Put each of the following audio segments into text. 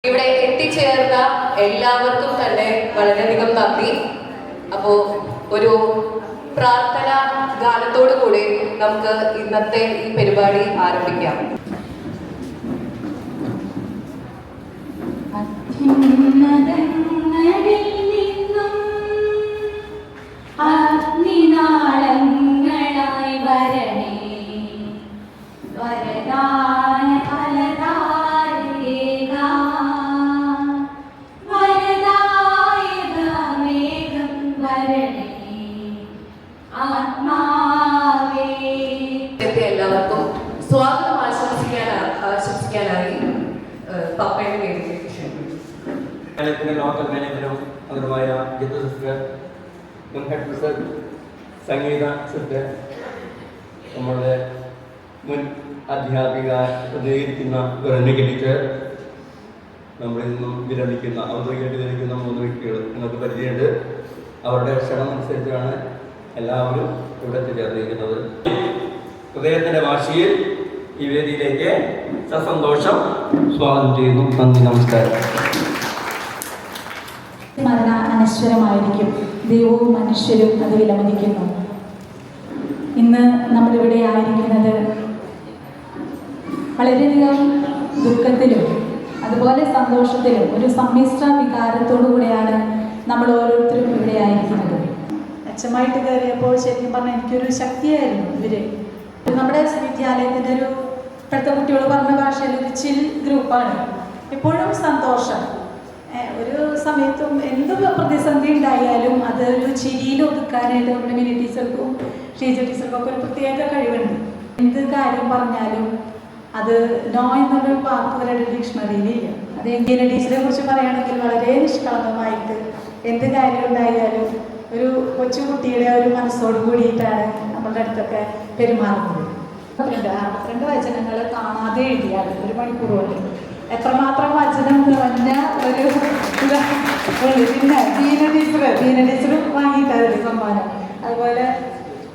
ഇവിടെ എത്തിച്ചേർന്ന എല്ലാവർക്കും തന്നെ വളരെയധികം നന്ദി. അപ്പോൾ ഒരു പ്രാർത്ഥന ഗാനത്തോടു കൂടി നമുക്ക് ഇന്നത്തെ ഈ പരിപാടി ആരംഭിക്കാം. അഗ്നിനാളങ്ങളായി വരണേ വരദാന ഫലദായക വരദായക മേഘം വരണേ ആത്മാവേ. എല്ലാവർക്കും സ്വാഗതം ആശംസിക്കാനായി പപ്പയുടെ വേദിയിലേക്ക് ക്ഷണിക്കുന്നു. ലോക്കൽ മാനേജറും അവരുമായ ജിത്തു സിസ്റ്റർ, മുൻ ഹെഡ് മിസ്റ്റർ സംഗീത സിസ്റ്റർ, നമ്മളുടെ മുൻ അധ്യാപിക പ്രതികരിക്കുന്ന ഗുരുനിക ടീച്ചർ, നമ്മളിൽ നിന്നും വിരമിക്കുന്ന ഔദ്യോഗികമായിട്ട് വിരമിക്കുന്ന 3 വ്യക്തികൾ നിങ്ങൾക്ക് പരിചയമുണ്ട്. അവരുടെ ക്ഷണം അനുസരിച്ചാണ് എല്ലാവരും ഇവിടെ ചേർന്നിരിക്കുന്നത്. ഹൃദയത്തിൻ്റെ ഭാഷയിൽ ഈ വേദിയിലേക്ക് സസന്തോഷം സ്വാഗതം ചെയ്യുന്നു. നന്ദി, നമസ്കാരം. സ്മരണ അനശ്വരമായിരിക്കും. ദൈവവും മനുഷ്യരും അത് വിലമതിക്കുന്നു. ഇന്ന് നമ്മളിവിടെ ആയിരിക്കുന്നത് വളരെയധികം ദുഃഖത്തിലും അതുപോലെ സന്തോഷത്തിലും ഒരു സമ്മിശ്ര വികാരത്തോടു കൂടെയാണ് നമ്മൾ ഓരോരുത്തരും ഇവിടെ ആയിരിക്കുന്നത്. അച്ഛമായിട്ട് കയറിയപ്പോൾ ശരിക്കും പറഞ്ഞാൽ എനിക്കൊരു ശക്തിയായിരുന്നു ഇവര്. നമ്മുടെ വിദ്യാലയത്തിൻ്റെ ഒരു ഇപ്പോഴത്തെ കുട്ടികൾ പറഞ്ഞ ഭാഷയിൽ ഒരു ചിൽ ഗ്രൂപ്പാണ്. എപ്പോഴും സന്തോഷം. ഒരു സമയത്തും എന്ത് പ്രതിസന്ധി ഉണ്ടായാലും അതൊരു ചിരിയിൽ ഒതുക്കാനായിട്ട് നമ്മുടെ മിനി ടീച്ചർക്കും ഷീജ ടീച്ചർക്കും ഒക്കെ ഒരു പ്രത്യേക കഴിവുണ്ട്. എന്ത് കാര്യം പറഞ്ഞാലും അത് നോ എന്നൊരു വാക്ക് വരെ ഡിക്ഷണറിയിലില്ല. അത് ഇന്ത്യൻ ടീച്ചറെ കുറിച്ച് പറയുകയാണെങ്കിൽ വളരെ നിഷ്കളങ്കമായിട്ട് എന്ത് കാര്യം ഉണ്ടായാലും ഒരു കൊച്ചുകുട്ടിയുടെ ഒരു മനസ്സോട് കൂടിയിട്ടാണ് നമ്മളുടെ അടുത്തൊക്കെ പെരുമാറുന്നത്. 62 വചനങ്ങൾ കാണാതെ എഴുതിയാണ് 1 മണിക്കൂർ കൊണ്ട്. എത്രമാത്രം വചനം നിറഞ്ഞ ഒരു പിന്നെ ദീന ടീച്ചറും വാങ്ങിയിട്ടായിരുന്നു സമ്മാനം. അതുപോലെ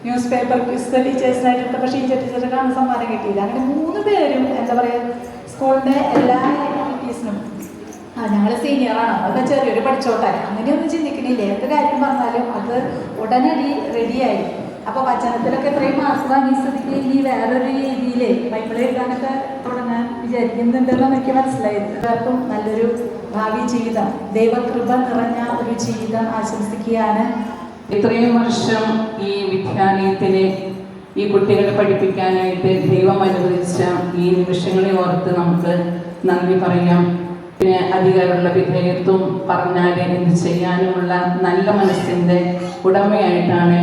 ന്യൂസ് പേപ്പർ ക്വിസ് ടീച്ചേഴ്സിനായിട്ട് എടുത്തപ്പോൾ ഷീജ ടീച്ചർക്കാണ് സമ്മാനം കിട്ടിയത്. അങ്ങനെ 3 പേരും എന്താ പറയുക സ്കൂളിൻ്റെ എല്ലാ ആക്ടിവിറ്റീസിനും ഞങ്ങൾ സീനിയറാണ്, അതൊക്കെ ചെറിയൊരു പഠിച്ചോട്ടെ അങ്ങനെയൊന്നും ചിന്തിക്കണില്ല. എന്ത് കാര്യം പറഞ്ഞാലും അത് ഉടനടി റെഡിയായി. അപ്പോൾ വചനത്തിലൊക്കെ ഇത്രയും മാർക്ക് വാങ്ങിയ സ്ഥിതിക്ക് ഇനി വേറൊരു രീതിയിൽ ബൈബിൾ എഴുതാനൊക്കെ തുടങ്ങാൻ വിചാരിക്കുന്നുണ്ടെന്ന് എനിക്ക് മനസ്സിലായത്. എല്ലാവർക്കും നല്ലൊരു ഭാവി ജീവിതം, ദൈവകൃപ നിറഞ്ഞ ഒരു ജീവിതം ആശംസിക്കുകയാണ്. ഇത്രയും വർഷം ഈ വിദ്യാലയത്തിലെ ഈ കുട്ടികളെ പഠിപ്പിക്കാനായിട്ട് ദൈവം അനുവദിച്ച ഈ നിമിഷങ്ങളെ ഓർത്ത് നമുക്ക് നന്ദി പറയാം. പിന്നെ അധികാരമുള്ള വിധേയത്വം പറഞ്ഞാൽ എന്ത് ചെയ്യാനുമുള്ള നല്ല മനസ്സിൻ്റെ ഉടമയായിട്ടാണ്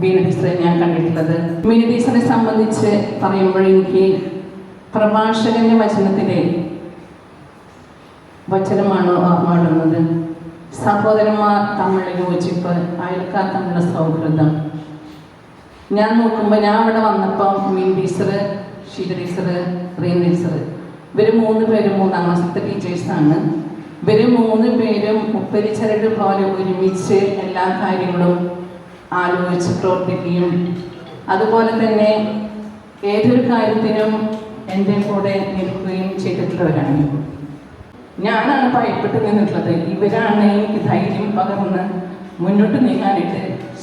ബീന ടീച്ചറെ ഞാൻ കണ്ടിട്ടുള്ളത്. ബീന ടീച്ചറെ സംബന്ധിച്ച് പറയുമ്പോഴെനിക്ക് പ്രഭാഷകന്റെ വചനത്തിലെ വചനമാണ് ഓർമ്മപ്പെടുന്നത്. സഹോദരന്മാർ തമ്മിലുള്ള യോജിപ്പ്, അയൽക്കാർ തമ്മിലുള്ള സൗഹൃദം. ഞാൻ നോക്കുമ്പോൾ ഞാൻ അവിടെ വന്നപ്പോൾ മീൻ ടീച്ചർ, ഷീജ ടീച്ചർ, റീൻ ടീച്ചർ, ഇവർ 3 പേരും 3ാം ക്ലാസ്സിലത്തെ ടീച്ചേഴ്സാണ്. ഇവർ 3 പേരും ഉപ്പരിച്ചരട് പോലെ ഒരുമിച്ച് എല്ലാ കാര്യങ്ങളും ആലോചിച്ച് പ്രവർത്തിക്കുകയും അതുപോലെ തന്നെ ഏതൊരു കാര്യത്തിനും എൻ്റെ കൂടെ നിൽക്കുകയും ചെയ്തിട്ടുള്ളവരാണ്. ഞാനാണ് ഭയപ്പെട്ട് നിന്നിട്ടുള്ളത്. ഇവരാണ് എനിക്ക് ധൈര്യം പകർന്ന് മുന്നോട്ട് നീങ്ങാനായിട്ട്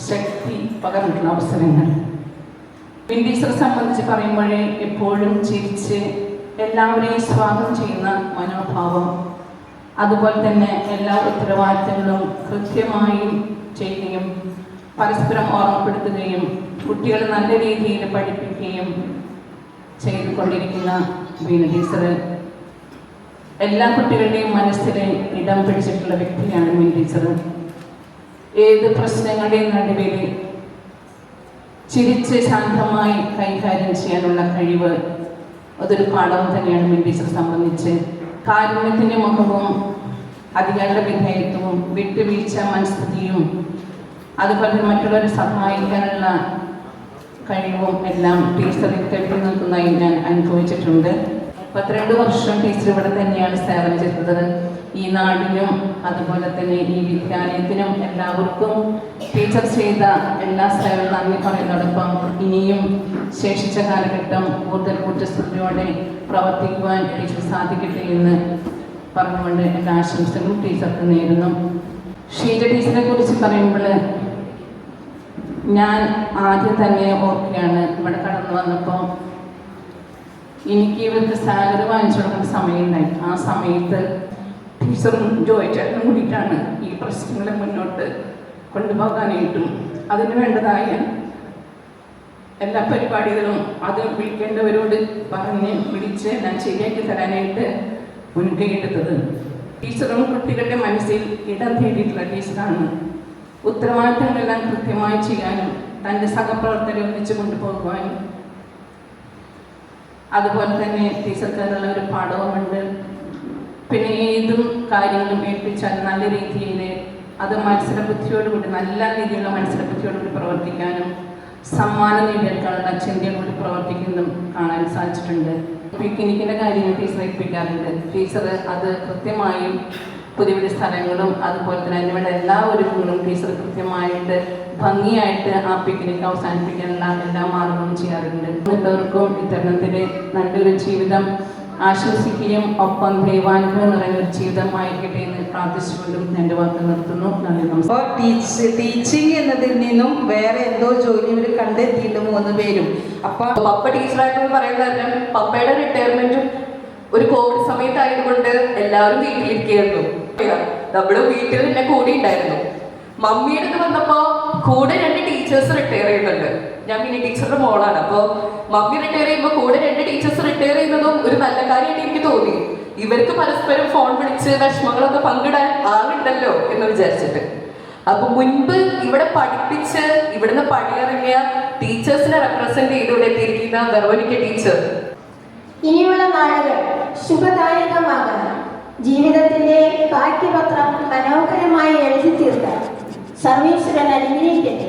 ശക്തി പകർന്നിട്ടുള്ള അവസരങ്ങൾ. ബീന ടീച്ചറെ സംബന്ധിച്ച് പറയുമ്പോഴേ എപ്പോഴും ചിരിച്ച് എല്ലാവരെയും സ്വാഗതം ചെയ്യുന്ന മനോഭാവം, അതുപോലെ തന്നെ എല്ലാ ഉത്തരവാദിത്തങ്ങളും കൃത്യമായി ചെയ്യുകയും പരസ്പരം ഓർമ്മപ്പെടുത്തുകയും കുട്ടികളെ നല്ല രീതിയിൽ പഠിപ്പിക്കുകയും ചെയ്തുകൊണ്ടിരിക്കുന്ന ബീന ടീച്ചർ എല്ലാ കുട്ടികളുടെയും മനസ്സിൽ ഇടം പിടിച്ചിട്ടുള്ള വ്യക്തിയാണ് ബീന ടീച്ചർ. ഏത് പ്രശ്നങ്ങളുടെയും നടുവിൽ ചിരിച്ച് ശാന്തമായി കൈകാര്യം ചെയ്യാനുള്ള കഴിവ് അതൊരു പാഠം തന്നെയാണ് ബീന ടീച്ചറെ സംബന്ധിച്ച്. കാരുണ്യത്തിൻ്റെ മുഖവും അധികാര വിധേയത്വവും വിട്ടുവീഴ്ച മനസ്ഥിതിയും അതുപോലെ തന്നെ മറ്റുള്ളവരെ സഹായിക്കാനുള്ള കഴിവും എല്ലാം ടീച്ചറിൽ കെട്ടി നിൽക്കുന്നതായി ഞാൻ അനുഭവിച്ചിട്ടുണ്ട്. 32 വർഷം ടീച്ചർ ഇവിടെ തന്നെയാണ് സേവനം ചെയ്തത്. ഈ നാടിനും അതുപോലെ തന്നെ ഈ വിദ്യാലയത്തിനും എല്ലാവർക്കും ടീച്ചർ ചെയ്ത എല്ലാ സേവനം നന്ദി പറയുന്നതോടൊപ്പം ഇനിയും ശേഷിച്ച കാലഘട്ടം കൂടുതൽ ഊർജ്ജസ്വലയോടെ പ്രവർത്തിക്കുവാൻ ടീച്ചർ സാധിക്കട്ടെ എന്ന് പറഞ്ഞുകൊണ്ട് എല്ലാ ആശംസകളും ടീച്ചർക്ക് നേരുന്നു. ഷീജ ടീച്ചറെ കുറിച്ച് പറയുമ്പോൾ ഞാൻ ആദ്യം തന്നെ ഓർക്കുകയാണ്, ഇവിടെ കടന്നു വന്നപ്പോൾ എനിക്ക് ഇവർക്ക് സാലറി വാങ്ങിച്ചു കൊടുക്കുന്ന സമയമുണ്ടായി. ആ സമയത്ത് ടീച്ചറും ജോയിച്ചേട്ടനും കൂടിയിട്ടാണ് ഈ പ്രശ്നങ്ങളെ മുന്നോട്ട് കൊണ്ടുപോകാനായിട്ടും അതിന് വേണ്ടതായ എല്ലാ പരിപാടികളും അത് വിളിക്കേണ്ടവരോട് പറഞ്ഞ് വിളിച്ച് ഞാൻ ശരിയാക്കി തരാനായിട്ട് മുൻകൈയെടുത്തത്. ടീച്ചറും കുട്ടികളുടെ മനസ്സിൽ ഇടം തേടിയിട്ടുള്ള ടീച്ചറാണ്. ഉത്തരവാദിത്തങ്ങളെല്ലാം കൃത്യമായി ചെയ്യാനും തൻ്റെ സഹപ്രവർത്തകരെ ഒന്നിച്ചു കൊണ്ടുപോകുവാനും അതുപോലെ തന്നെ ടീച്ചർക്ക് അതിനുള്ള ഒരു പാഠവുമുണ്ട്. പിന്നെ ഏതും കാര്യങ്ങളും ഏൽപ്പിച്ചാൽ നല്ല രീതിയിൽ അത് മത്സരബുദ്ധിയോടുകൂടി നല്ല രീതിയിലുള്ള മത്സരബുദ്ധിയോടുകൂടി പ്രവർത്തിക്കാനും സമ്മാനം നേടിയെടുക്കാനുള്ള ചിന്തയോടുകൂടി പ്രവർത്തിക്കുന്നതും കാണാൻ സാധിച്ചിട്ടുണ്ട്. പിക്നിക്കിൻ്റെ കാര്യങ്ങൾ ടീച്ചർ ഏൽപ്പിക്കാറുണ്ട്. ടീച്ചർ അത് കൃത്യമായും പുതിയ പുതിയ സ്ഥലങ്ങളും അതുപോലെ തന്നെ അതിനുള്ള എല്ലാ ഒരുക്കങ്ങളും ടീച്ചർ കൃത്യമായിട്ട് ഭംഗിയായിട്ട് ആ പിക്നിക് അവസാനിപ്പിക്കാനുള്ള എല്ലാ മാർഗങ്ങളും ചെയ്യാറുണ്ട്. എല്ലാവർക്കും ഇത്തരണത്തിൽ നല്ലൊരു ജീവിതം ആശംസിക്കുകയും ഒപ്പം ദൈവാനുഗ്രഹം നിറഞ്ഞ ഒരു ജീവിതമായിരിക്കട്ടെ എന്ന് പ്രാർത്ഥിച്ചുകൊണ്ടും എൻ്റെ വാക്ക് നിർത്തുന്നു. നന്ദി, നമസ്കാരം. ടീച്ചിങ് എന്നതിൽ നിന്നും വേറെ എന്തോ ജോലി ഇവർ കണ്ടെത്തിയിട്ട് 3 പേരും. അപ്പൊ പപ്പ ടീച്ചറായിട്ടെന്ന് പറയുന്നത് തന്നെ പപ്പയുടെ റിട്ടയർമെന്റും ഒരു കോവിഡ് സമയത്തായതുകൊണ്ട് എല്ലാവരും വീട്ടിലിരിക്കുകയായിരുന്നു. നമ്മള് വീട്ടിൽ തന്നെ കൂടി ഉണ്ടായിരുന്നു. മമ്മിയുടെ വന്നപ്പോ കൂടെ 2 ടീച്ചേഴ്സ് റിട്ടയർ ചെയ്യുന്നുണ്ട്. ഞാൻ പിന്നെ ടീച്ചറുടെ മോളാണ്. അപ്പോൾ മമ്മി റിട്ടയർ ചെയ്യുമ്പോൾ കൂടെ 2 ടീച്ചേഴ്സ് റിട്ടയർ ചെയ്യുന്നതും ഒരു നല്ല കാര്യമായിട്ട് എനിക്ക് തോന്നി. ഇവർക്ക് പരസ്പരം ഫോൺ വിളിച്ച് വിഷമങ്ങളൊക്കെ പങ്കിടാൻ ആളുണ്ടല്ലോ എന്ന് വിചാരിച്ചിട്ട്. അപ്പൊ മുൻപ് ഇവിടെ പഠിപ്പിച്ച് ഇവിടുന്ന് പടിയിറങ്ങിയ ടീച്ചേഴ്സിനെ റെപ്രസെന്റ് ചെയ്ത് ഇവിടെ എത്തിയിരിക്കുന്ന വെറോനിക്ക ടീച്ചർ. ഇനിയുള്ള നാളുകൾ ശുഭദായകമാകണം. ജീവിതത്തിന്റെ പാഠ്യപത്രം മനോഹരമായി എഴുതി തീർക്കാൻ സർവീശ്വരൻ അനുഗ്രഹിക്കട്ടെ.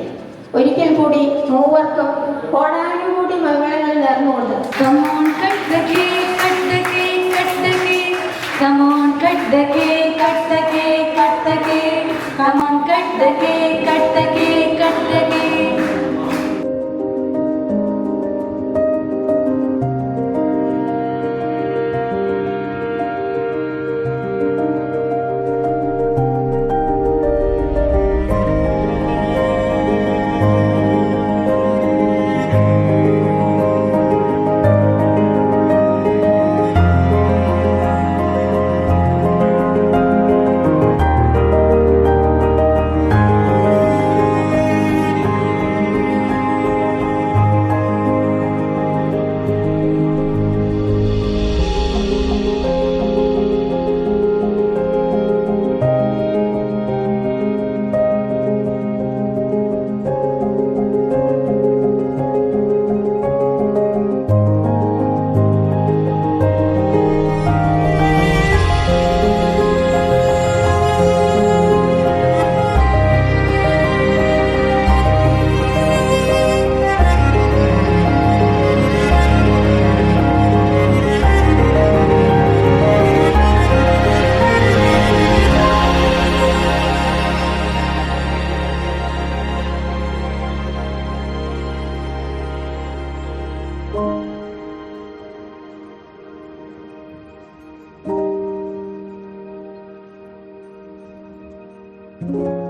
ഒരിക്കൽ കൂടി മൂവർക്കും കോടാനുകൂടി മംഗളങ്ങൾ നേർന്നുകൊണ്ട് Come on, cut the cake, cut the cake, cut the cake. Come on, cut the cake, cut the cake, cut the cake. Come on, cut the cake, cut the cake, cut the cake. Thank you.